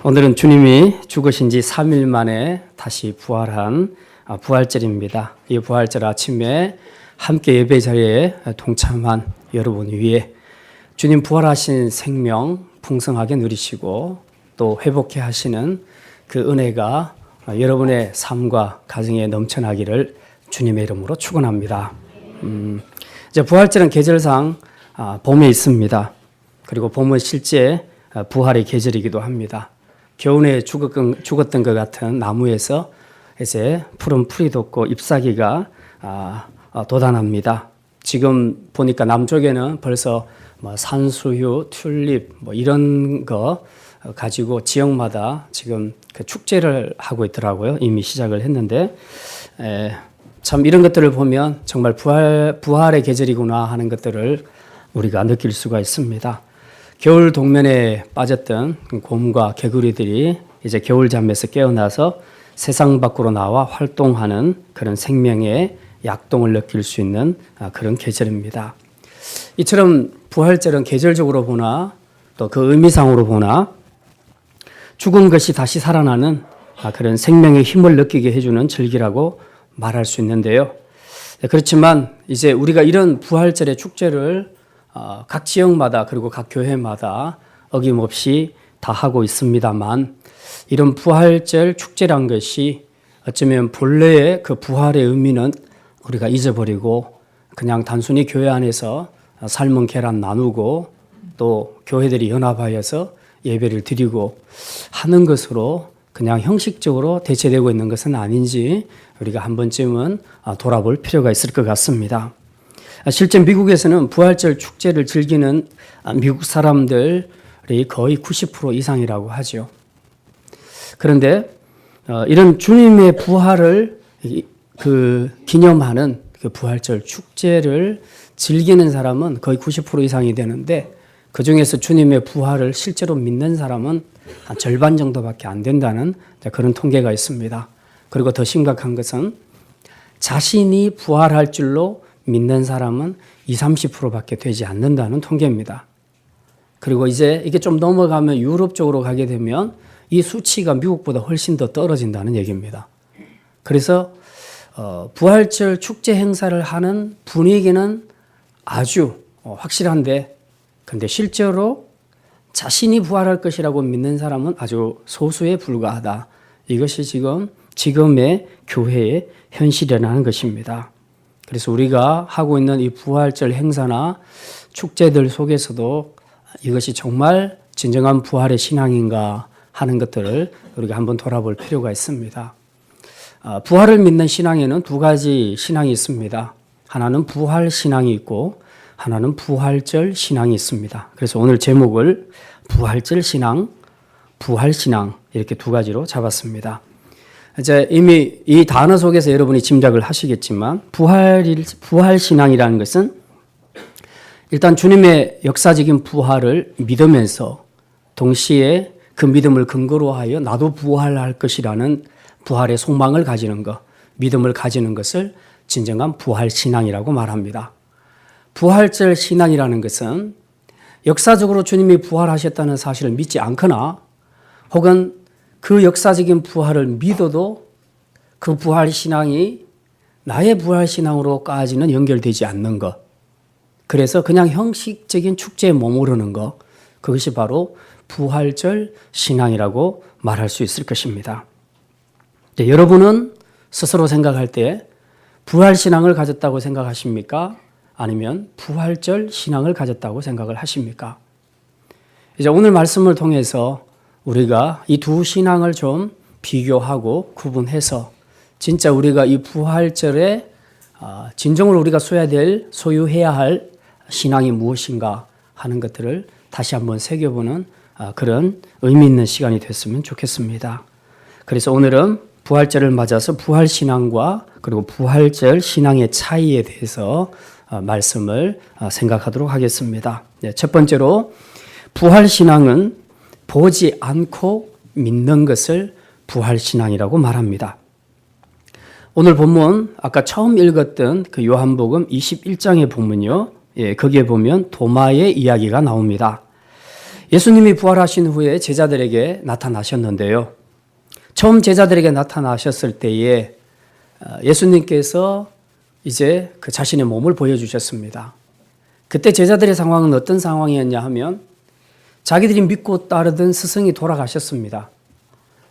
오늘은 주님이 죽으신 지 3일 만에 다시 부활한 부활절입니다. 이 부활절 아침에 함께 예배 자리에 동참한 여러분 위해 주님 부활하신 생명 풍성하게 누리시고 또 회복해 하시는 그 은혜가 여러분의 삶과 가정에 넘쳐나기를 주님의 이름으로 축원합니다. 이제 부활절은 계절상 봄에 있습니다. 그리고 봄은 실제 부활의 계절이기도 합니다. 겨울에 죽었던 것 같은 나무에서 이제 푸른 풀이 돋고 잎사귀가 돋아납니다. 지금 보니까 남쪽에는 벌써 산수유, 튤립 이런 거 가지고 지역마다 지금 그 축제를 하고 있더라고요. 이미 시작을 했는데 참 이런 것들을 보면 정말 부활의 계절이구나 하는 것들을 우리가 느낄 수가 있습니다. 겨울 동면에 빠졌던 곰과 개구리들이 이제 겨울잠에서 깨어나서 세상 밖으로 나와 활동하는 그런 생명의 약동을 느낄 수 있는 그런 계절입니다. 이처럼 부활절은 계절적으로 보나 또 그 의미상으로 보나 죽은 것이 다시 살아나는 그런 생명의 힘을 느끼게 해주는 절기라고 말할 수 있는데요. 그렇지만 이제 우리가 이런 부활절의 축제를 각 지역마다 그리고 각 교회마다 어김없이 다 하고 있습니다만 이런 부활절 축제란 것이 어쩌면 본래의 그 부활의 의미는 우리가 잊어버리고 그냥 단순히 교회 안에서 삶은 계란 나누고 또 교회들이 연합하여서 예배를 드리고 하는 것으로 그냥 형식적으로 대체되고 있는 것은 아닌지 우리가 한 번쯤은 돌아볼 필요가 있을 것 같습니다. 실제 미국에서는 부활절 축제를 즐기는 미국 사람들이 거의 90% 이상이라고 하죠. 그런데 이런 주님의 부활을 기념하는 그 부활절 축제를 즐기는 사람은 거의 90% 이상이 되는데 그 중에서 주님의 부활을 실제로 믿는 사람은 한 절반 정도밖에 안 된다는 그런 통계가 있습니다. 그리고 더 심각한 것은 자신이 부활할 줄로 믿는 사람은 20, 30%밖에 되지 않는다는 통계입니다. 그리고 이제 이게 좀 넘어가면 유럽 쪽으로 가게 되면 이 수치가 미국보다 훨씬 더 떨어진다는 얘기입니다. 그래서 부활절 축제 행사를 하는 분위기는 아주 확실한데 근데 실제로 자신이 부활할 것이라고 믿는 사람은 아주 소수에 불과하다. 이것이 지금의 교회의 현실이라는 것입니다. 그래서 우리가 하고 있는 이 부활절 행사나 축제들 속에서도 이것이 정말 진정한 부활의 신앙인가 하는 것들을 우리가 한번 돌아볼 필요가 있습니다. 부활을 믿는 신앙에는 두 가지 신앙이 있습니다. 하나는 부활 신앙이 있고 하나는 부활절 신앙이 있습니다. 그래서 오늘 제목을 부활절 신앙, 부활 신앙 이렇게 두 가지로 잡았습니다. 이제 이미 이 단어 속에서 여러분이 짐작을 하시겠지만 부활 신앙이라는 것은 일단 주님의 역사적인 부활을 믿으면서 동시에 그 믿음을 근거로 하여 나도 부활할 것이라는 부활의 소망을 가지는 것, 믿음을 가지는 것을 진정한 부활 신앙이라고 말합니다. 부활절 신앙이라는 것은 역사적으로 주님이 부활하셨다는 사실을 믿지 않거나 혹은 그 역사적인 부활을 믿어도 그 부활 신앙이 나의 부활 신앙으로까지는 연결되지 않는 것. 그래서 그냥 형식적인 축제에 머무르는 것. 그것이 바로 부활절 신앙이라고 말할 수 있을 것입니다. 여러분은 스스로 생각할 때 부활 신앙을 가졌다고 생각하십니까? 아니면 부활절 신앙을 가졌다고 생각을 하십니까? 이제 오늘 말씀을 통해서 우리가 이 두 신앙을 좀 비교하고 구분해서 진짜 우리가 이 부활절에 진정으로 우리가 소유해야 할 신앙이 무엇인가 하는 것들을 다시 한번 새겨보는 그런 의미 있는 시간이 됐으면 좋겠습니다. 그래서 오늘은 부활절을 맞아서 부활신앙과 그리고 부활절 신앙의 차이에 대해서 말씀을 생각하도록 하겠습니다. 첫 번째로 부활신앙은 보지 않고 믿는 것을 부활신앙이라고 말합니다. 오늘 본문 아까 처음 읽었던 그 요한복음 21장의 본문이요. 거기에 보면 도마의 이야기가 나옵니다. 예수님이 부활하신 후에 제자들에게 나타나셨는데요. 처음 제자들에게 나타나셨을 때에 예수님께서 이제 그 자신의 몸을 보여주셨습니다. 그때 제자들의 상황은 어떤 상황이었냐 하면 자기들이 믿고 따르던 스승이 돌아가셨습니다.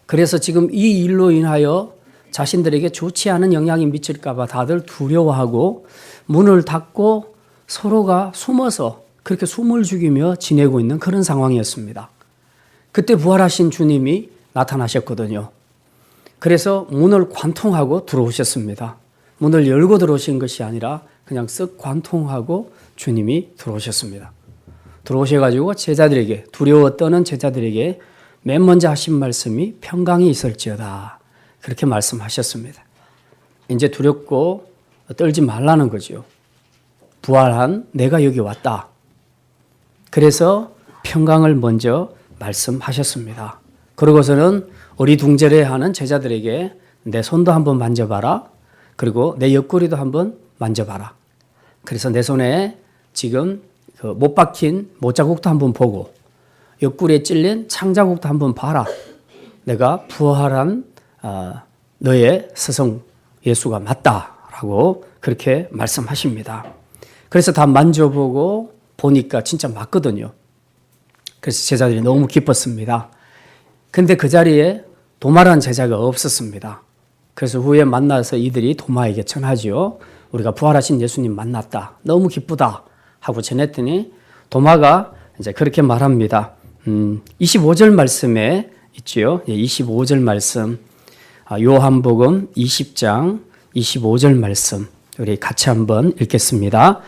그래서 지금 이 일로 인하여 자신들에게 좋지 않은 영향이 미칠까 봐 다들 두려워하고 문을 닫고 서로가 숨어서 그렇게 숨을 죽이며 지내고 있는 그런 상황이었습니다. 그때 부활하신 주님이 나타나셨거든요. 그래서 문을 관통하고 들어오셨습니다. 문을 열고 들어오신 것이 아니라 그냥 쓱 관통하고 주님이 들어오셨습니다. 들어오셔가지고 제자들에게, 두려워 떠는 제자들에게 맨 먼저 하신 말씀이 평강이 있을지어다. 그렇게 말씀하셨습니다. 이제 두렵고 떨지 말라는 거죠. 부활한 내가 여기 왔다. 그래서 평강을 먼저 말씀하셨습니다. 그러고서는 어리둥절해하는 제자들에게 내 손도 한번 만져봐라. 그리고 내 옆구리도 한번 만져봐라. 그래서 내 손에 지금 못 박힌 못자국도 한번 보고 옆구리에 찔린 창자국도 한번 봐라. 내가 부활한 너의 스승 예수가 맞다라고 그렇게 말씀하십니다. 그래서 다 만져보고 보니까 진짜 맞거든요. 그래서 제자들이 너무 기뻤습니다. 근데 그 자리에 도마라는 제자가 없었습니다. 그래서 후에 만나서 이들이 도마에게 전하죠. 우리가 부활하신 예수님 만났다. 너무 기쁘다. 하고 전했더니 도마가 이제 그렇게 말합니다. 25절 말씀에 있지요. 25절 말씀. 요한복음 20장 25절 말씀. 우리 같이 한번 읽겠습니다.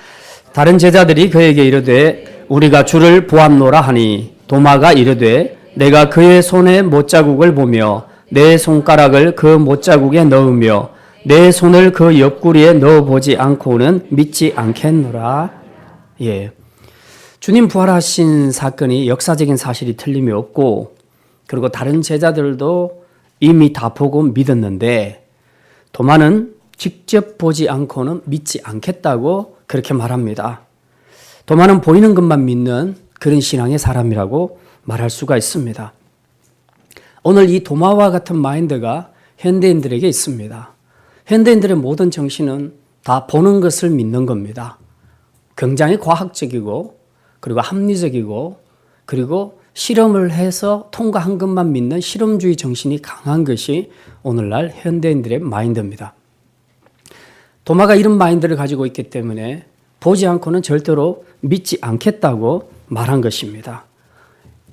다른 제자들이 그에게 이르되 우리가 주를 보았노라 하니 도마가 이르되 내가 그의 손에 못자국을 보며 내 손가락을 그 못자국에 넣으며 내 손을 그 옆구리에 넣어보지 않고는 믿지 않겠노라. 예. 주님 부활하신 사건이 역사적인 사실이 틀림이 없고 그리고 다른 제자들도 이미 다 보고 믿었는데 도마는 직접 보지 않고는 믿지 않겠다고 그렇게 말합니다. 도마는 보이는 것만 믿는 그런 신앙의 사람이라고 말할 수가 있습니다. 오늘 이 도마와 같은 마인드가 현대인들에게 있습니다. 현대인들의 모든 정신은 다 보는 것을 믿는 겁니다. 굉장히 과학적이고 그리고 합리적이고 그리고 실험을 해서 통과한 것만 믿는 실험주의 정신이 강한 것이 오늘날 현대인들의 마인드입니다. 도마가 이런 마인드를 가지고 있기 때문에 보지 않고는 절대로 믿지 않겠다고 말한 것입니다.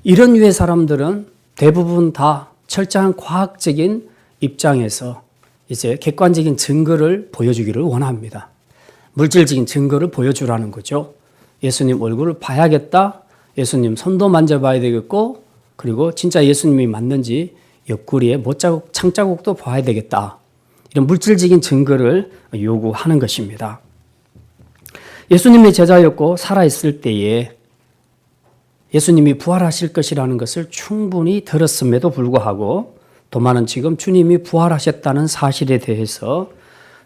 이런 류의 사람들은 대부분 다 철저한 과학적인 입장에서 이제 객관적인 증거를 보여주기를 원합니다. 물질적인 증거를 보여주라는 거죠. 예수님 얼굴을 봐야겠다. 예수님 손도 만져봐야 되겠고 그리고 진짜 예수님이 맞는지 옆구리에 못자국, 창자국도 봐야 되겠다. 이런 물질적인 증거를 요구하는 것입니다. 예수님의 제자였고 살아있을 때에 예수님이 부활하실 것이라는 것을 충분히 들었음에도 불구하고 도마는 지금 주님이 부활하셨다는 사실에 대해서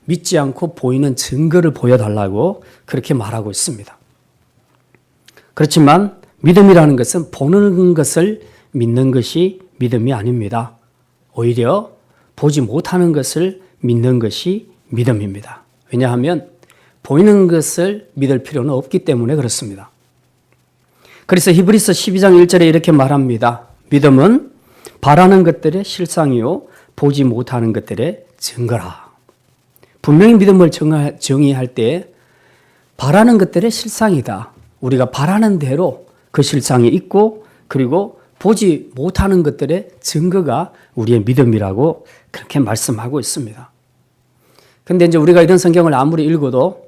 믿지 않고 보이는 증거를 보여달라고 그렇게 말하고 있습니다. 그렇지만 믿음이라는 것은 보는 것을 믿는 것이 믿음이 아닙니다. 오히려 보지 못하는 것을 믿는 것이 믿음입니다. 왜냐하면 보이는 것을 믿을 필요는 없기 때문에 그렇습니다. 그래서 히브리서 12장 1절에 이렇게 말합니다. 믿음은 바라는 것들의 실상이요 보지 못하는 것들의 증거라. 분명히 믿음을 정의할 때 바라는 것들의 실상이다. 우리가 바라는 대로 그 실상이 있고 그리고 보지 못하는 것들의 증거가 우리의 믿음이라고 그렇게 말씀하고 있습니다. 근데 이제 우리가 이런 성경을 아무리 읽어도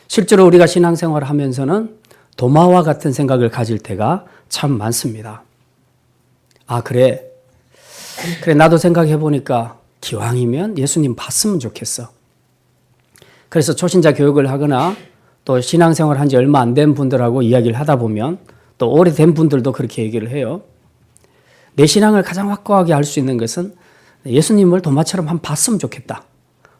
실제로 우리가 신앙생활을 하면서는 도마와 같은 생각을 가질 때가 참 많습니다. 아, 그래. 나도 생각해 보니까 기왕이면 예수님 봤으면 좋겠어. 그래서 초신자 교육을 하거나 또 신앙생활 한 지 얼마 안 된 분들하고 이야기를 하다 보면 또 오래된 분들도 그렇게 얘기를 해요. 내 신앙을 가장 확고하게 할 수 있는 것은 예수님을 도마처럼 한번 봤으면 좋겠다.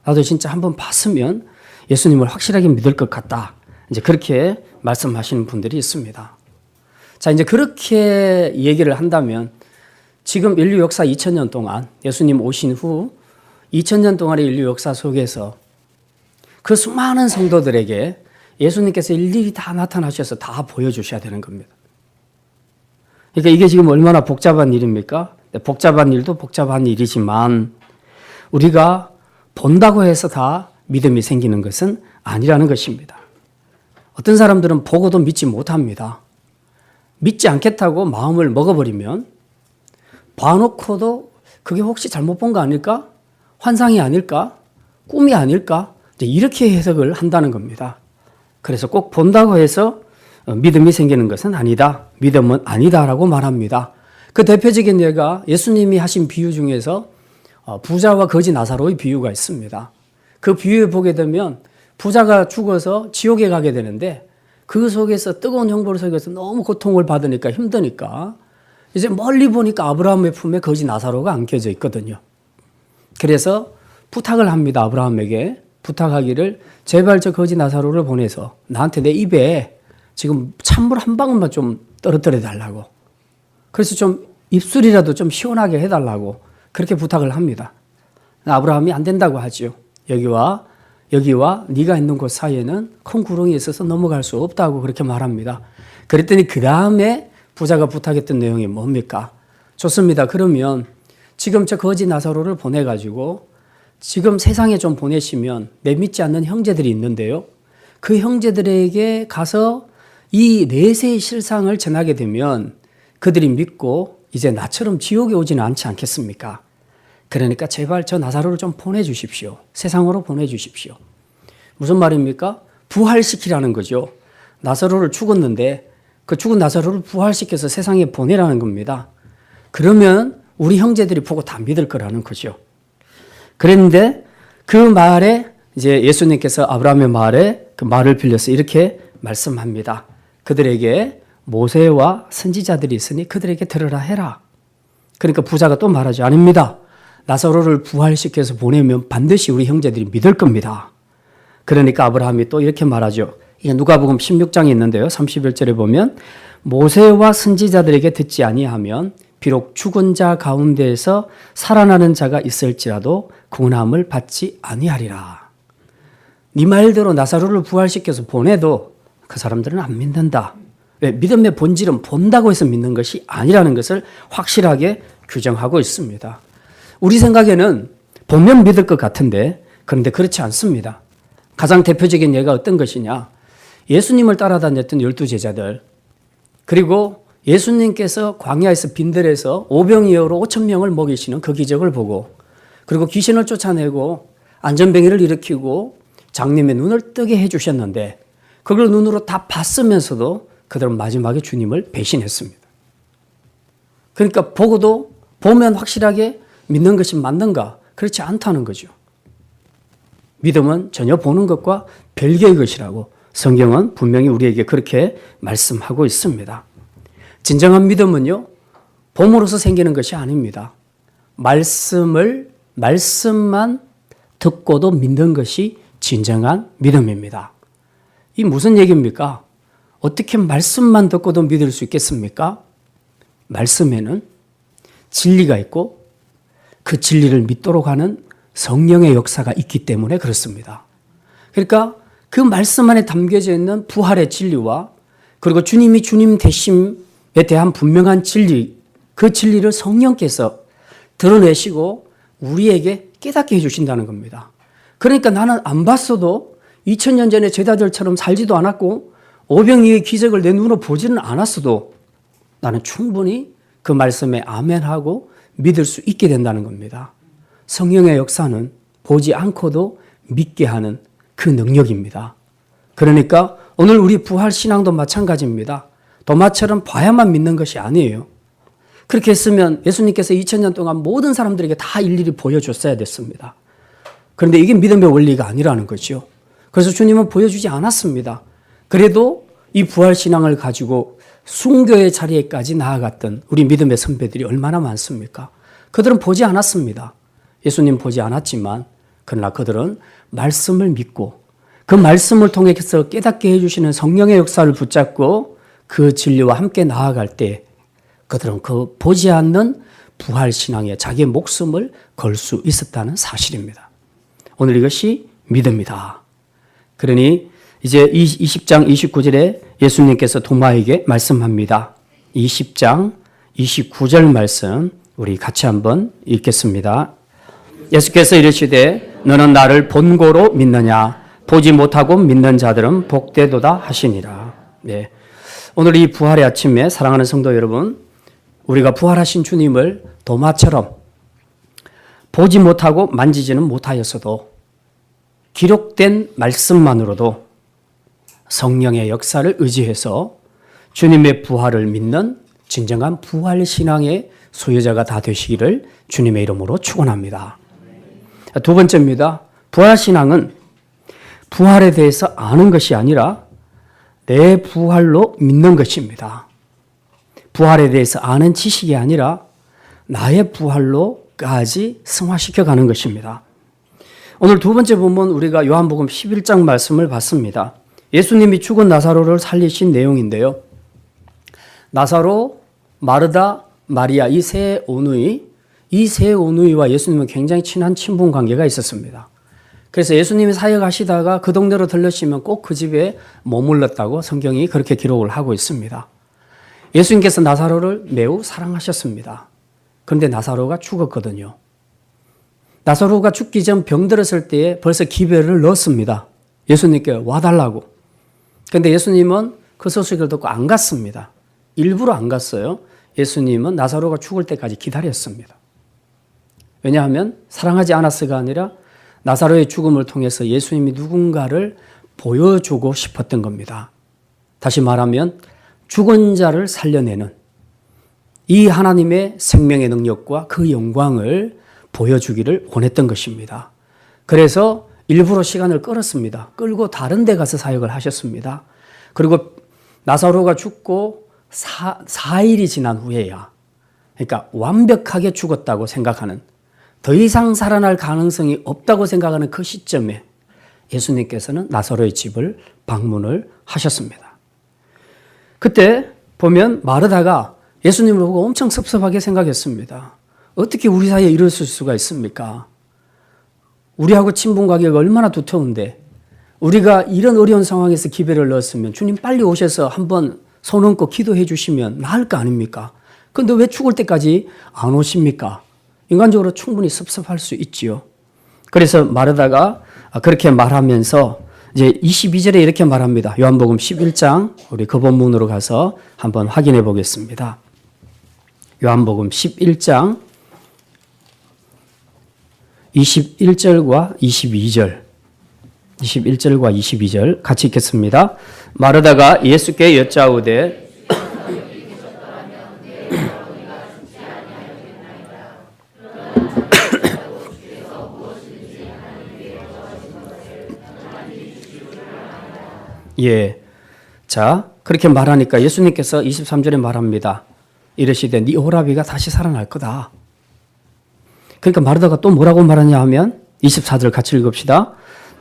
나도 진짜 한번 봤으면 예수님을 확실하게 믿을 것 같다. 이제 그렇게 말씀하시는 분들이 있습니다. 자, 이제 그렇게 얘기를 한다면 지금 인류 역사 2000년 동안 예수님 오신 후 2000년 동안의 인류 역사 속에서 그 수많은 성도들에게 예수님께서 일일이 다 나타나셔서 다 보여주셔야 되는 겁니다. 그러니까 이게 지금 얼마나 복잡한 일입니까? 복잡한 일도 복잡한 일이지만 우리가 본다고 해서 다 믿음이 생기는 것은 아니라는 것입니다. 어떤 사람들은 보고도 믿지 못합니다. 믿지 않겠다고 마음을 먹어버리면 봐놓고도 그게 혹시 잘못 본 거 아닐까? 환상이 아닐까? 꿈이 아닐까? 이렇게 해석을 한다는 겁니다. 그래서 꼭 본다고 해서 믿음이 생기는 것은 아니다. 믿음은 아니다라고 말합니다. 그 대표적인 예가 예수님이 하신 비유 중에서 부자와 거지 나사로의 비유가 있습니다. 그 비유에 보게 되면 부자가 죽어서 지옥에 가게 되는데 그 속에서 뜨거운 형벌 속에서 너무 고통을 받으니까 힘드니까 이제 멀리 보니까 아브라함의 품에 거지 나사로가 안겨져 있거든요. 그래서 부탁을 합니다. 아브라함에게 부탁하기를 제발 저 거지 나사로를 보내서 나한테 내 입에 지금 찬물 한 방울만 좀 떨어뜨려 달라고. 그래서 좀 입술이라도 좀 시원하게 해달라고 그렇게 부탁을 합니다. 아브라함이 안 된다고 하죠. 여기와 네가 있는 곳 사이에는 큰 구렁이 있어서 넘어갈 수 없다고 그렇게 말합니다. 그랬더니 그 다음에 부자가 부탁했던 내용이 뭡니까? 좋습니다. 그러면 지금 저 거지 나사로를 보내가지고 지금 세상에 좀 보내시면 내 믿지 않는 형제들이 있는데요. 그 형제들에게 가서 이 내세의 실상을 전하게 되면 그들이 믿고 이제 나처럼 지옥에 오지는 않지 않겠습니까? 그러니까 제발 저 나사로를 좀 보내주십시오. 세상으로 보내주십시오. 무슨 말입니까? 부활시키라는 거죠. 나사로를 죽었는데 그 죽은 나사로를 부활시켜서 세상에 보내라는 겁니다. 그러면 우리 형제들이 보고 다 믿을 거라는 거죠. 그런데 그 말에 이제 예수님께서 아브라함의 말에 그 말을 빌려서 이렇게 말씀합니다. 그들에게 모세와 선지자들이 있으니 그들에게 들으라 해라. 그러니까 부자가 또 말하죠. 아닙니다. 나사로를 부활시켜서 보내면 반드시 우리 형제들이 믿을 겁니다. 그러니까 아브라함이 또 이렇게 말하죠. 이게 누가복음 16장에 있는데요. 31절에 보면 모세와 선지자들에게 듣지 아니하면 비록 죽은 자 가운데에서 살아나는 자가 있을지라도 구원함을 받지 아니하리라. 네 말대로 나사로를 부활시켜서 보내도 그 사람들은 안 믿는다. 왜? 믿음의 본질은 본다고 해서 믿는 것이 아니라는 것을 확실하게 규정하고 있습니다. 우리 생각에는 보면 믿을 것 같은데 그런데 그렇지 않습니다. 가장 대표적인 예가 어떤 것이냐. 예수님을 따라다녔던 12제자들 그리고 예수님께서 광야에서 빈들에서 오병이어로 5,000명을 먹이시는 그 기적을 보고 그리고 귀신을 쫓아내고 안전병이를 일으키고 장님의 눈을 뜨게 해주셨는데 그걸 눈으로 다 봤으면서도 그들은 마지막에 주님을 배신했습니다. 그러니까 보고도 보면 확실하게 믿는 것이 맞는가? 그렇지 않다는 거죠. 믿음은 전혀 보는 것과 별개의 것이라고 성경은 분명히 우리에게 그렇게 말씀하고 있습니다. 진정한 믿음은요, 봄으로서 생기는 것이 아닙니다. 말씀만 듣고도 믿는 것이 진정한 믿음입니다. 이 무슨 얘기입니까? 어떻게 말씀만 듣고도 믿을 수 있겠습니까? 말씀에는 진리가 있고 그 진리를 믿도록 하는 성령의 역사가 있기 때문에 그렇습니다. 그러니까 그 말씀 안에 담겨져 있는 부활의 진리와 그리고 주님이 주님 되심에 대한 분명한 진리, 그 진리를 성령께서 드러내시고 우리에게 깨닫게 해주신다는 겁니다. 그러니까 나는 안 봤어도 2000년 전에 제자들처럼 살지도 않았고 오병이의 기적을 내 눈으로 보지는 않았어도 나는 충분히 그 말씀에 아멘하고 믿을 수 있게 된다는 겁니다. 성령의 역사는 보지 않고도 믿게 하는 그 능력입니다. 그러니까 오늘 우리 부활 신앙도 마찬가지입니다. 도마처럼 봐야만 믿는 것이 아니에요. 그렇게 했으면 예수님께서 2000년 동안 모든 사람들에게 다 일일이 보여줬어야 됐습니다. 그런데 이게 믿음의 원리가 아니라는 거죠. 그래서 주님은 보여주지 않았습니다. 그래도 이 부활 신앙을 가지고 순교의 자리에까지 나아갔던 우리 믿음의 선배들이 얼마나 많습니까? 그들은 보지 않았습니다. 예수님 보지 않았지만 그러나 그들은 말씀을 믿고 그 말씀을 통해서 깨닫게 해주시는 성령의 역사를 붙잡고 그 진리와 함께 나아갈 때 그들은 그 보지 않는 부활신앙에 자기의 목숨을 걸 수 있었다는 사실입니다. 오늘 이것이 믿음이다. 그러니 이제 20장 29절에 예수님께서 도마에게 말씀합니다. 20장 29절 말씀 우리 같이 한번 읽겠습니다. 예수께서 이르시되 너는 나를 본고로 믿느냐 보지 못하고 믿는 자들은 복되도다 하시니라. 네. 오늘 이 부활의 아침에 사랑하는 성도 여러분, 우리가 부활하신 주님을 도마처럼 보지 못하고 만지지는 못하였어도 기록된 말씀만으로도 성령의 역사를 의지해서 주님의 부활을 믿는 진정한 부활신앙의 소유자가 다 되시기를 주님의 이름으로 축원합니다. 두 번째입니다. 부활신앙은 부활에 대해서 아는 것이 아니라 내 부활로 믿는 것입니다. 부활에 대해서 아는 지식이 아니라 나의 부활로까지 승화시켜 가는 것입니다. 오늘 두 번째 본문 우리가 요한복음 11장 말씀을 봤습니다. 예수님이 죽은 나사로를 살리신 내용인데요. 나사로, 마르다, 마리아 이 세 오누이와 예수님은 굉장히 친한 친분 관계가 있었습니다. 그래서 예수님이 사역하시다가 그 동네로 들르시면 꼭 그 집에 머물렀다고 성경이 그렇게 기록을 하고 있습니다. 예수님께서 나사로를 매우 사랑하셨습니다. 그런데 나사로가 죽었거든요. 나사로가 죽기 전 병들었을 때에 벌써 기별을 넣었습니다. 예수님께 와달라고. 그런데 예수님은 그 소식을 듣고 안 갔습니다. 일부러 안 갔어요. 예수님은 나사로가 죽을 때까지 기다렸습니다. 왜냐하면 사랑하지 않았어가 아니라 나사로의 죽음을 통해서 예수님이 누군가를 보여주고 싶었던 겁니다. 다시 말하면 죽은 자를 살려내는 이 하나님의 생명의 능력과 그 영광을 보여주기를 원했던 것입니다. 그래서 일부러 시간을 끌었습니다. 끌고 다른 데 가서 사역을 하셨습니다. 그리고 나사로가 죽고 4일이 지난 후에야, 그러니까 완벽하게 죽었다고 생각하는, 더 이상 살아날 가능성이 없다고 생각하는 그 시점에 예수님께서는 나사로의 집을 방문을 하셨습니다. 그때 보면 마르다가 예수님을 보고 엄청 섭섭하게 생각했습니다. 어떻게 우리 사이에 이럴 수가 있습니까? 우리하고 친분 관계가 얼마나 두터운데 우리가 이런 어려운 상황에서 기별을 넣었으면 주님 빨리 오셔서 한번 손 얹고 기도해 주시면 나을 거 아닙니까? 그런데 왜 죽을 때까지 안 오십니까? 인간적으로 충분히 섭섭할 수 있지요. 그래서 마르다가 그렇게 말하면서 이제 22절에 이렇게 말합니다. 요한복음 11장 우리 그 본문으로 가서 한번 확인해 보겠습니다. 요한복음 11장 21절과 22절 21절과 22절 같이 읽겠습니다. 마르다가 예수께 여짜오되 예. 자, 그렇게 말하니까 예수님께서 23절에 말합니다. 이르시되 네 오라비가 다시 살아날 거다. 그러니까 마르다가 또 뭐라고 말하냐 하면 24절 같이 읽읍시다.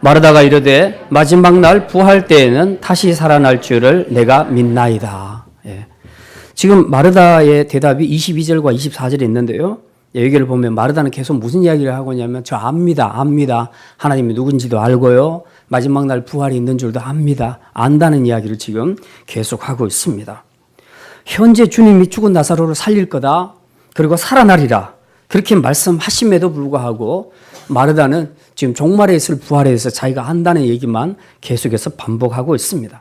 마르다가 이르되 마지막 날 부활 때에는 다시 살아날 줄을 내가 믿나이다. 예. 지금 마르다의 대답이 22절과 24절에 있는데요. 여기를 보면 마르다는 계속 무슨 이야기를 하고 있냐면 저 압니다. 하나님이 누군지도 알고요. 마지막 날 부활이 있는 줄도 압니다. 안다는 이야기를 지금 계속하고 있습니다. 현재 주님이 죽은 나사로를 살릴 거다. 그리고 살아나리라. 그렇게 말씀하심에도 불구하고 마르다는 지금 종말에 있을 부활에 대해서 자기가 안다는 얘기만 계속해서 반복하고 있습니다.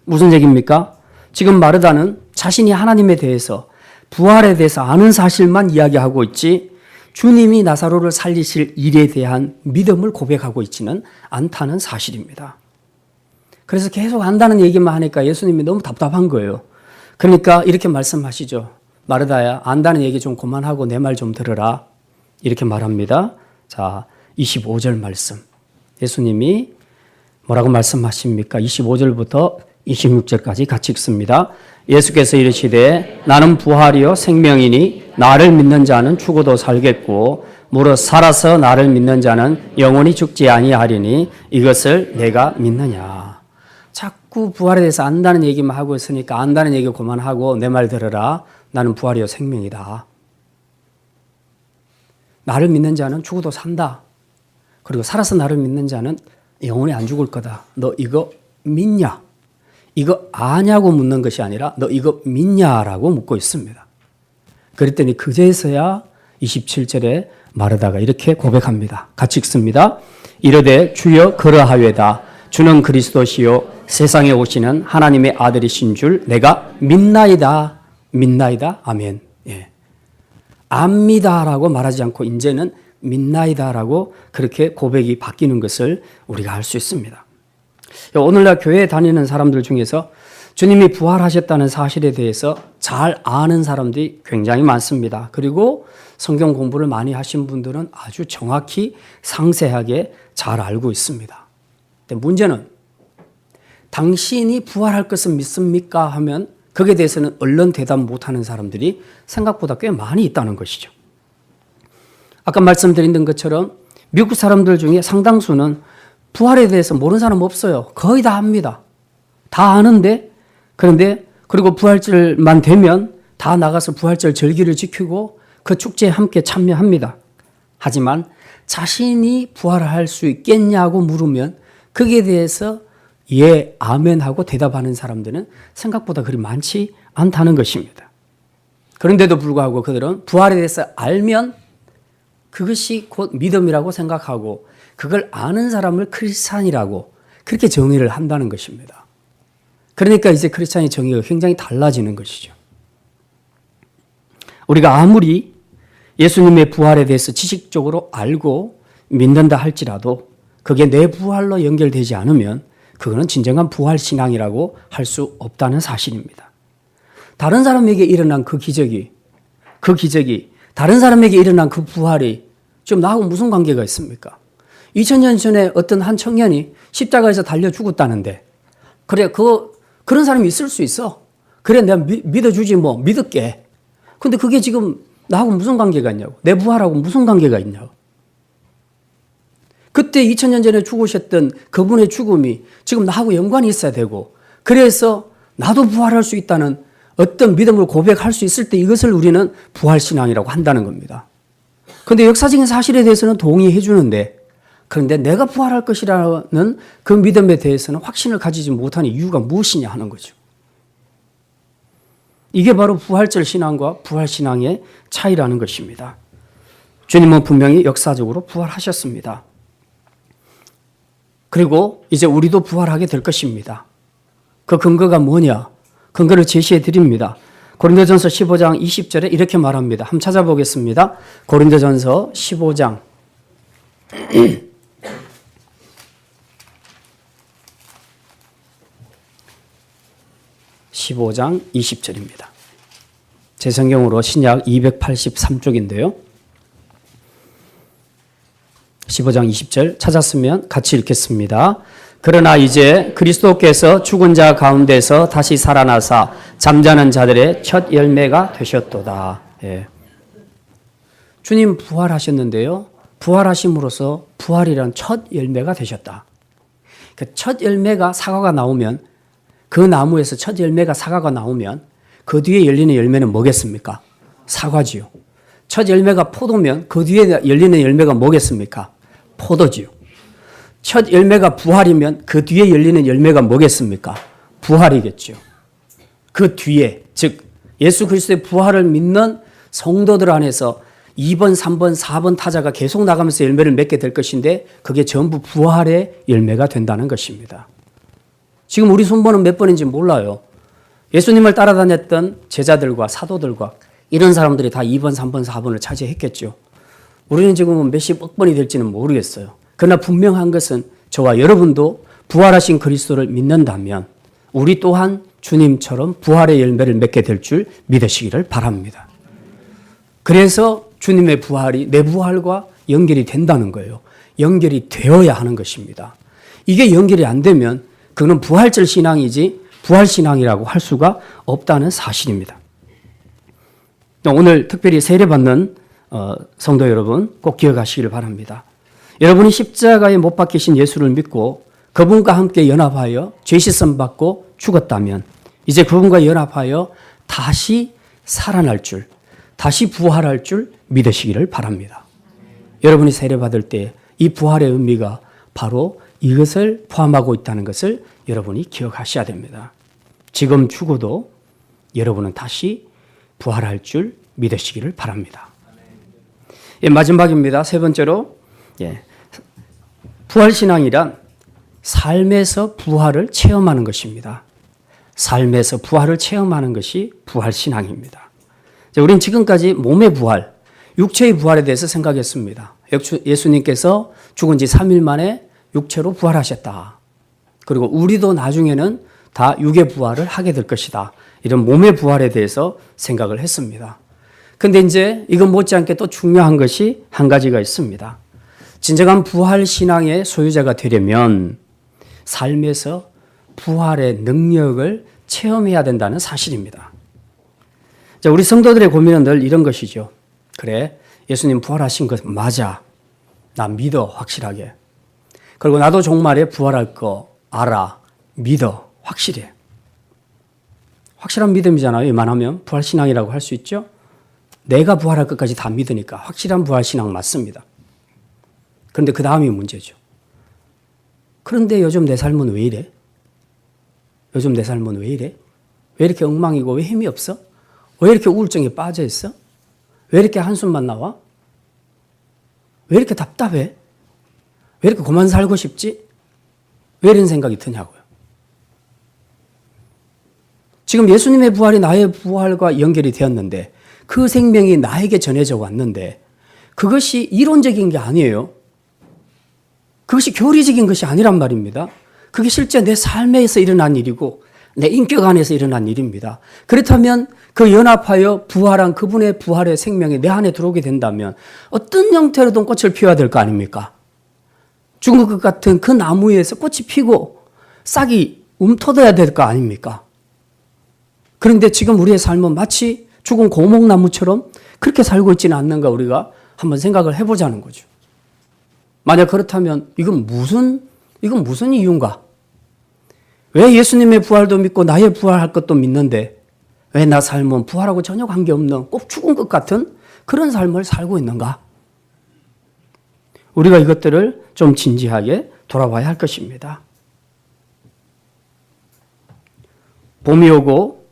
무슨 얘기입니까? 지금 마르다는 자신이 하나님에 대해서 부활에 대해서 아는 사실만 이야기하고 있지 주님이 나사로를 살리실 일에 대한 믿음을 고백하고 있지는 않다는 사실입니다. 그래서 계속 안다는 얘기만 하니까 예수님이 너무 답답한 거예요. 그러니까 이렇게 말씀하시죠. 마르다야, 안다는 얘기 좀 그만하고 내 말 좀 들으라. 이렇게 말합니다. 자, 25절 말씀. 예수님이 뭐라고 말씀하십니까? 25절부터 26절까지 같이 읽습니다. 예수께서 이르시되 나는 부활이요 생명이니 나를 믿는 자는 죽어도 살겠고 무릇 살아서 나를 믿는 자는 영원히 죽지 아니하리니 이것을 내가 믿느냐. 자, 자꾸 부활에 대해서 안다는 얘기만 하고 있으니까 안다는 얘기 그만하고 내 말 들어라. 나는 부활이요 생명이다. 나를 믿는 자는 죽어도 산다. 그리고 살아서 나를 믿는 자는 영원히 안 죽을 거다. 너 이거 믿냐? 이거 아냐고 묻는 것이 아니라 너 이거 믿냐라고 묻고 있습니다. 그랬더니 그제서야 27절에 마르다가 이렇게 고백합니다. 같이 읽습니다. 이르되 주여 그러하외다. 주는 그리스도시요 세상에 오시는 하나님의 아들이신 줄 내가 믿나이다. 믿나이다. 아멘. 예. 압니다라고 말하지 않고 이제는 믿나이다라고 그렇게 고백이 바뀌는 것을 우리가 알 수 있습니다. 오늘날 교회에 다니는 사람들 중에서 주님이 부활하셨다는 사실에 대해서 잘 아는 사람들이 굉장히 많습니다. 그리고 성경 공부를 많이 하신 분들은 아주 정확히 상세하게 잘 알고 있습니다. 근데 문제는 당신이 부활할 것을 믿습니까? 하면 거기에 대해서는 얼른 대답 못하는 사람들이 생각보다 꽤 많이 있다는 것이죠. 아까 말씀드린 것처럼 미국 사람들 중에 상당수는 부활에 대해서 모르는 사람 없어요. 거의 다 압니다. 다 아는데 그런데 그리고 부활절만 되면 다 나가서 부활절 절기를 지키고 그 축제에 함께 참여합니다. 하지만 자신이 부활할 수 있겠냐고 물으면 거기에 대해서 예, 아멘 하고 대답하는 사람들은 생각보다 그리 많지 않다는 것입니다. 그런데도 불구하고 그들은 부활에 대해서 알면 그것이 곧 믿음이라고 생각하고 그걸 아는 사람을 크리스찬이라고 그렇게 정의를 한다는 것입니다. 그러니까 이제 크리스찬의 정의가 굉장히 달라지는 것이죠. 우리가 아무리 예수님의 부활에 대해서 지식적으로 알고 믿는다 할지라도 그게 내 부활로 연결되지 않으면 그거는 진정한 부활신앙이라고 할 수 없다는 사실입니다. 다른 사람에게 일어난 그 기적이 다른 사람에게 일어난 그 부활이 지금 나하고 무슨 관계가 있습니까? 2000년 전에 어떤 한 청년이 십자가에서 달려 죽었다는데 그래 그런 사람이 있을 수 있어. 그래 내가 믿어주지 뭐 믿을게. 근데 그게 지금 나하고 무슨 관계가 있냐고. 내 부활하고 무슨 관계가 있냐고. 그때 2000년 전에 죽으셨던 그분의 죽음이 지금 나하고 연관이 있어야 되고 그래서 나도 부활할 수 있다는 어떤 믿음을 고백할 수 있을 때 이것을 우리는 부활신앙이라고 한다는 겁니다. 그런데 역사적인 사실에 대해서는 동의해 주는데 그런데 내가 부활할 것이라는 그 믿음에 대해서는 확신을 가지지 못하는 이유가 무엇이냐 하는 거죠. 이게 바로 부활절 신앙과 부활신앙의 차이라는 것입니다. 주님은 분명히 역사적으로 부활하셨습니다. 그리고 이제 우리도 부활하게 될 것입니다. 그 근거가 뭐냐? 근거를 제시해 드립니다. 고린도전서 15장 20절에 이렇게 말합니다. 한번 찾아보겠습니다. 고린도전서 15장 15장 20절입니다. 제 성경으로 신약 283쪽인데요. 15장 20절 찾았으면 같이 읽겠습니다. 그러나 이제 그리스도께서 죽은 자 가운데서 다시 살아나사 잠자는 자들의 첫 열매가 되셨도다. 예. 주님 부활하셨는데요. 부활하심으로써 부활이란 첫 열매가 되셨다. 그 첫 열매가 사과가 나오면 그 나무에서 첫 열매가 사과가 나오면 그 뒤에 열리는 열매는 뭐겠습니까? 사과지요. 첫 열매가 포도면 그 뒤에 열리는 열매가 뭐겠습니까? 포도지요. 첫 열매가 부활이면 그 뒤에 열리는 열매가 뭐겠습니까? 부활이겠죠. 그 뒤에 즉 예수 그리스도의 부활을 믿는 성도들 안에서 2번, 3번, 4번 타자가 계속 나가면서 열매를 맺게 될 것인데 그게 전부 부활의 열매가 된다는 것입니다. 지금 우리 손번은 몇 번인지 몰라요. 예수님을 따라다녔던 제자들과 사도들과 이런 사람들이 다 2번, 3번, 4번을 차지했겠죠. 우리는 지금은 몇십억 번이 될지는 모르겠어요. 그러나 분명한 것은 저와 여러분도 부활하신 그리스도를 믿는다면 우리 또한 주님처럼 부활의 열매를 맺게 될 줄 믿으시기를 바랍니다. 그래서 주님의 부활이 내 부활과 연결이 된다는 거예요. 연결이 되어야 하는 것입니다. 이게 연결이 안 되면 그거는 부활절 신앙이지 부활신앙이라고 할 수가 없다는 사실입니다. 오늘 특별히 세례받는 성도 여러분 꼭 기억하시기를 바랍니다. 여러분이 십자가에 못 박히신 예수를 믿고 그분과 함께 연합하여 죄 씻음 받고 죽었다면 이제 그분과 연합하여 다시 살아날 줄, 다시 부활할 줄 믿으시기를 바랍니다. 여러분이 세례받을 때 이 부활의 의미가 바로 이것을 포함하고 있다는 것을 여러분이 기억하셔야 됩니다. 지금 죽어도 여러분은 다시 부활할 줄 믿으시기를 바랍니다. 예, 마지막입니다. 세 번째로 부활신앙이란 삶에서 부활을 체험하는 것입니다. 삶에서 부활을 체험하는 것이 부활신앙입니다. 우리는 지금까지 몸의 부활, 육체의 부활에 대해서 생각했습니다. 예수님께서 죽은 지 3일 만에 육체로 부활하셨다. 그리고 우리도 나중에는 다 육의 부활을 하게 될 것이다. 이런 몸의 부활에 대해서 생각을 했습니다. 근데 이제 이건 못지않게 또 중요한 것이 한 가지가 있습니다. 진정한 부활 신앙의 소유자가 되려면 삶에서 부활의 능력을 체험해야 된다는 사실입니다. 자, 우리 성도들의 고민은 늘 이런 것이죠. 그래, 예수님 부활하신 것 맞아. 나 믿어, 확실하게. 그리고 나도 종말에 부활할 거 알아, 믿어, 확실해. 확실한 믿음이잖아요. 웬만하면 부활신앙이라고 할 수 있죠. 내가 부활할 것까지 다 믿으니까 확실한 부활신앙 맞습니다. 그런데 그 다음이 문제죠. 그런데 요즘 내 삶은 왜 이래? 요즘 내 삶은 왜 이래? 왜 이렇게 엉망이고 왜 힘이 없어? 왜 이렇게 우울증에 빠져 있어? 왜 이렇게 한숨만 나와? 왜 이렇게 답답해? 왜 이렇게 그만 살고 싶지? 왜 이런 생각이 드냐고요. 지금 예수님의 부활이 나의 부활과 연결이 되었는데 그 생명이 나에게 전해져 왔는데 그것이 이론적인 게 아니에요. 그것이 교리적인 것이 아니란 말입니다. 그게 실제 내 삶에서 일어난 일이고 내 인격 안에서 일어난 일입니다. 그렇다면 그 연합하여 부활한 그분의 부활의 생명이 내 안에 들어오게 된다면 어떤 형태로든 꽃을 피워야 될 거 아닙니까? 죽은 것 같은 그 나무에서 꽃이 피고 싹이 움터져야 될 거 아닙니까? 그런데 지금 우리의 삶은 마치 죽은 고목나무처럼 그렇게 살고 있지는 않는가 우리가 한번 생각을 해보자는 거죠. 만약 그렇다면 이건 무슨 이유인가? 왜 예수님의 부활도 믿고 나의 부활할 것도 믿는데 왜 나 삶은 부활하고 전혀 관계없는 꼭 죽은 것 같은 그런 삶을 살고 있는가? 우리가 이것들을 좀 진지하게 돌아봐야 할 것입니다. 봄이 오고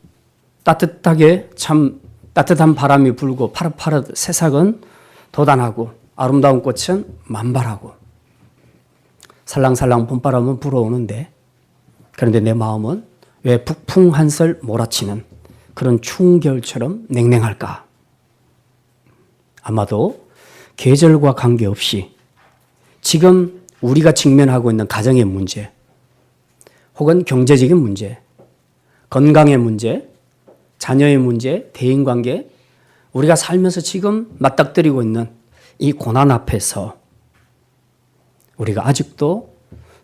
따뜻한 바람이 불고 파릇파릇 새싹은 돋아나고 아름다운 꽃은 만발하고 살랑살랑 봄바람은 불어오는데 그런데 내 마음은 왜 북풍 한설 몰아치는 그런 추운 겨울처럼 냉랭할까? 아마도 계절과 관계없이 지금 우리가 직면하고 있는 가정의 문제 혹은 경제적인 문제, 건강의 문제, 자녀의 문제, 대인관계 우리가 살면서 지금 맞닥뜨리고 있는 이 고난 앞에서 우리가 아직도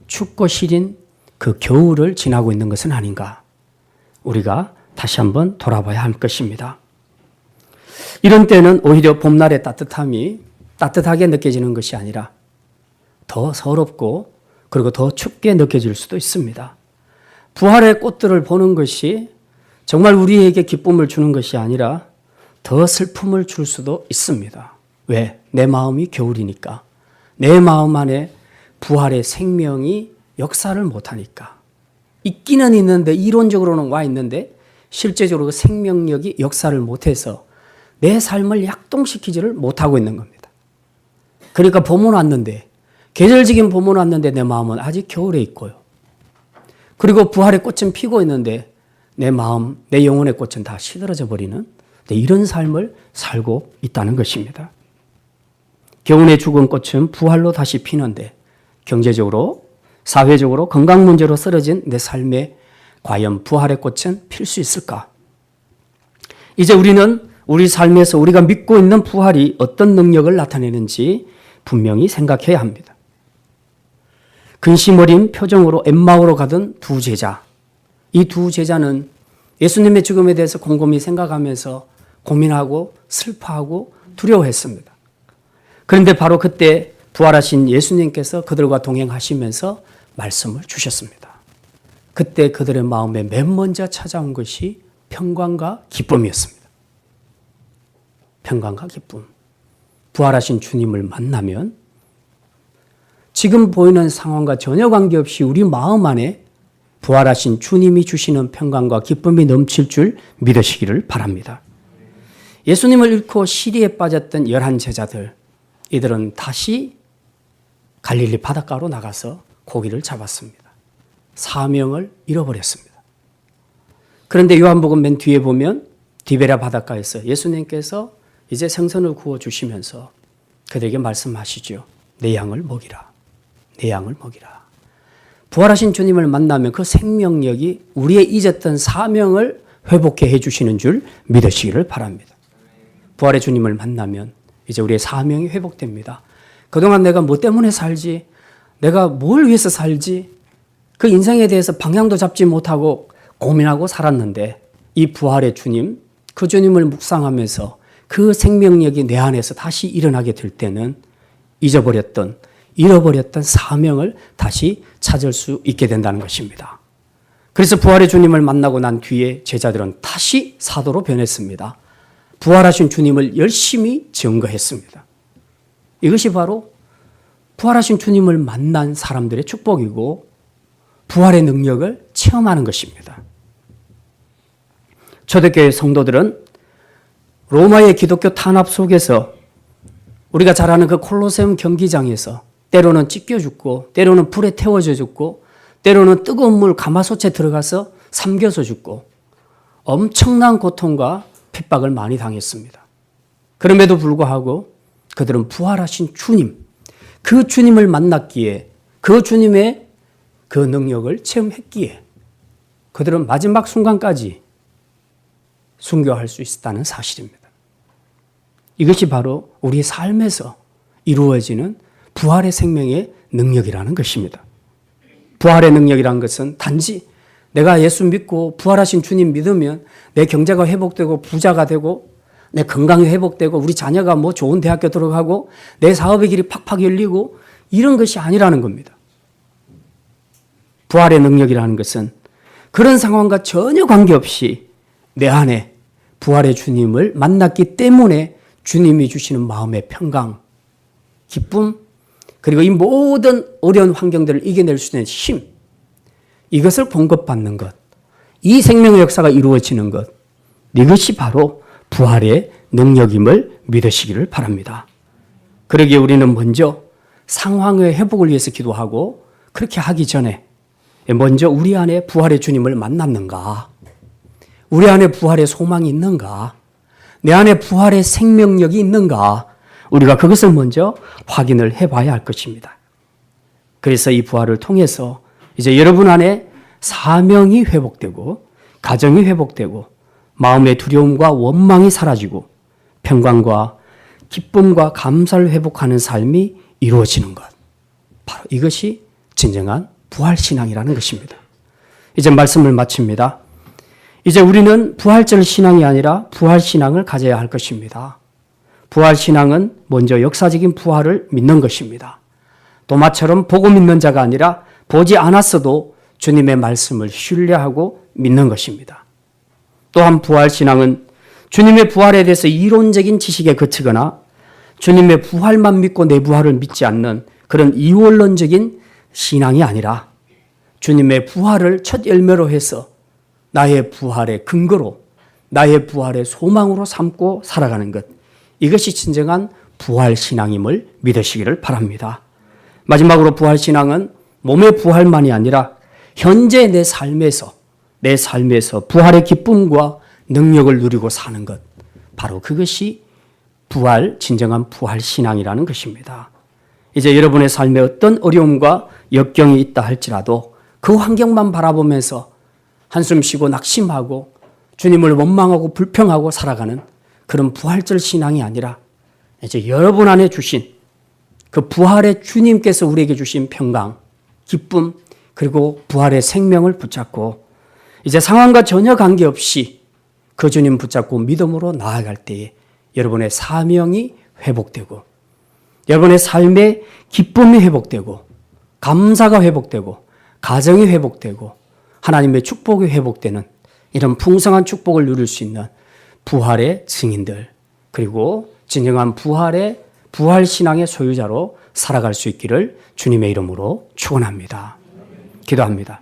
춥고 시린 그 겨울을 지나고 있는 것은 아닌가? 우리가 다시 한번 돌아봐야 할 것입니다. 이런 때는 오히려 봄날의 따뜻함이 따뜻하게 느껴지는 것이 아니라 더 서럽고 그리고 더 춥게 느껴질 수도 있습니다. 부활의 꽃들을 보는 것이 정말 우리에게 기쁨을 주는 것이 아니라 더 슬픔을 줄 수도 있습니다. 왜? 내 마음이 겨울이니까. 내 마음 안에 부활의 생명이 역사를 못하니까. 있기는 있는데 이론적으로는 와 있는데 실제적으로 그 생명력이 역사를 못해서 내 삶을 약동시키지를 못하고 있는 겁니다. 그러니까 봄은 왔는데 계절적인 봄은 왔는데 내 마음은 아직 겨울에 있고요. 그리고 부활의 꽃은 피고 있는데 내 마음, 내 영혼의 꽃은 다 시들어져 버리는 이런 삶을 살고 있다는 것입니다. 겨울에 죽은 꽃은 부활로 다시 피는데 경제적으로, 사회적으로, 건강 문제로 쓰러진 내 삶에 과연 부활의 꽃은 필 수 있을까? 이제 우리는 우리 삶에서 우리가 믿고 있는 부활이 어떤 능력을 나타내는지 분명히 생각해야 합니다. 근심 어린 표정으로 엠마오로 가던 두 제자. 이 두 제자는 예수님의 죽음에 대해서 곰곰이 생각하면서 고민하고 슬퍼하고 두려워했습니다. 그런데 바로 그때 부활하신 예수님께서 그들과 동행하시면서 말씀을 주셨습니다. 그때 그들의 마음에 맨 먼저 찾아온 것이 평강과 기쁨이었습니다. 평강과 기쁨. 부활하신 주님을 만나면 지금 보이는 상황과 전혀 관계없이 우리 마음 안에 부활하신 주님이 주시는 평강과 기쁨이 넘칠 줄 믿으시기를 바랍니다. 예수님을 잃고 시리에 빠졌던 11 제자들, 이들은 다시 갈릴리 바닷가로 나가서 고기를 잡았습니다. 사명을 잃어버렸습니다. 그런데 요한복음 맨 뒤에 보면 디베랴 바닷가에서 예수님께서 이제 생선을 구워주시면서 그들에게 말씀하시죠. 내 양을 먹이라. 내 양을 먹이라. 부활하신 주님을 만나면 그 생명력이 우리의 잊었던 사명을 회복해 해주시는 줄 믿으시기를 바랍니다. 부활의 주님을 만나면 이제 우리의 사명이 회복됩니다. 그동안 내가 뭐 때문에 살지? 내가 뭘 위해서 살지? 그 인생에 대해서 방향도 잡지 못하고 고민하고 살았는데 이 부활의 주님, 그 주님을 묵상하면서 그 생명력이 내 안에서 다시 일어나게 될 때는 잊어버렸던, 잃어버렸던 사명을 다시 찾을 수 있게 된다는 것입니다. 그래서 부활의 주님을 만나고 난 뒤에 제자들은 다시 사도로 변했습니다. 부활하신 주님을 열심히 증거했습니다. 이것이 바로 부활하신 주님을 만난 사람들의 축복이고 부활의 능력을 체험하는 것입니다. 초대교회 성도들은 로마의 기독교 탄압 속에서 우리가 잘 아는 그 콜로세움 경기장에서 때로는 찢겨 죽고 때로는 불에 태워져 죽고 때로는 뜨거운 물 가마솥에 들어가서 삼겨서 죽고 엄청난 고통과 핍박을 많이 당했습니다. 그럼에도 불구하고 그들은 부활하신 주님, 그 주님을 만났기에 그 주님의 그 능력을 체험했기에 그들은 마지막 순간까지 순교할 수 있었다는 사실입니다. 이것이 바로 우리의 삶에서 이루어지는 부활의 생명의 능력이라는 것입니다. 부활의 능력이라는 것은 단지 내가 예수 믿고 부활하신 주님 믿으면 내 경제가 회복되고 부자가 되고 내 건강이 회복되고 우리 자녀가 뭐 좋은 대학교 들어가고 내 사업의 길이 팍팍 열리고 이런 것이 아니라는 겁니다. 부활의 능력이라는 것은 그런 상황과 전혀 관계없이 내 안에 부활의 주님을 만났기 때문에 주님이 주시는 마음의 평강, 기쁨, 그리고 이 모든 어려운 환경들을 이겨낼 수 있는 힘, 이것을 공급받는 것, 이 생명의 역사가 이루어지는 것, 이것이 바로 부활의 능력임을 믿으시기를 바랍니다. 그러기에 우리는 먼저 상황의 회복을 위해서 기도하고 그렇게 하기 전에 먼저 우리 안에 부활의 주님을 만났는가? 우리 안에 부활의 소망이 있는가? 내 안에 부활의 생명력이 있는가? 우리가 그것을 먼저 확인을 해봐야 할 것입니다. 그래서 이 부활을 통해서 이제 여러분 안에 사명이 회복되고 가정이 회복되고 마음의 두려움과 원망이 사라지고 평강과 기쁨과 감사를 회복하는 삶이 이루어지는 것. 바로 이것이 진정한 부활신앙이라는 것입니다. 이제 말씀을 마칩니다. 이제 우리는 부활절 신앙이 아니라 부활신앙을 가져야 할 것입니다. 부활신앙은 먼저 역사적인 부활을 믿는 것입니다. 도마처럼 보고 믿는 자가 아니라 보지 않았어도 주님의 말씀을 신뢰하고 믿는 것입니다. 또한 부활신앙은 주님의 부활에 대해서 이론적인 지식에 그치거나 주님의 부활만 믿고 내 부활을 믿지 않는 그런 이원론적인 신앙이 아니라 주님의 부활을 첫 열매로 해서 나의 부활의 근거로 나의 부활의 소망으로 삼고 살아가는 것, 이것이 진정한 부활신앙임을 믿으시기를 바랍니다. 마지막으로 부활신앙은 몸의 부활만이 아니라 현재 내 삶에서 부활의 기쁨과 능력을 누리고 사는 것, 바로 그것이 진정한 부활신앙이라는 것입니다. 이제 여러분의 삶에 어떤 어려움과 역경이 있다 할지라도 그 환경만 바라보면서 한숨 쉬고 낙심하고 주님을 원망하고 불평하고 살아가는 그런 부활절 신앙이 아니라 이제 여러분 안에 주신 그 부활의 주님께서 우리에게 주신 평강, 기쁨, 그리고 부활의 생명을 붙잡고 이제 상황과 전혀 관계없이 그 주님 붙잡고 믿음으로 나아갈 때에 여러분의 사명이 회복되고 여러분의 삶의 기쁨이 회복되고 감사가 회복되고 가정이 회복되고 하나님의 축복이 회복되는 이런 풍성한 축복을 누릴 수 있는 부활의 증인들, 그리고 진정한 부활 신앙의 소유자로 살아갈 수 있기를 주님의 이름으로 축원합니다. 기도합니다.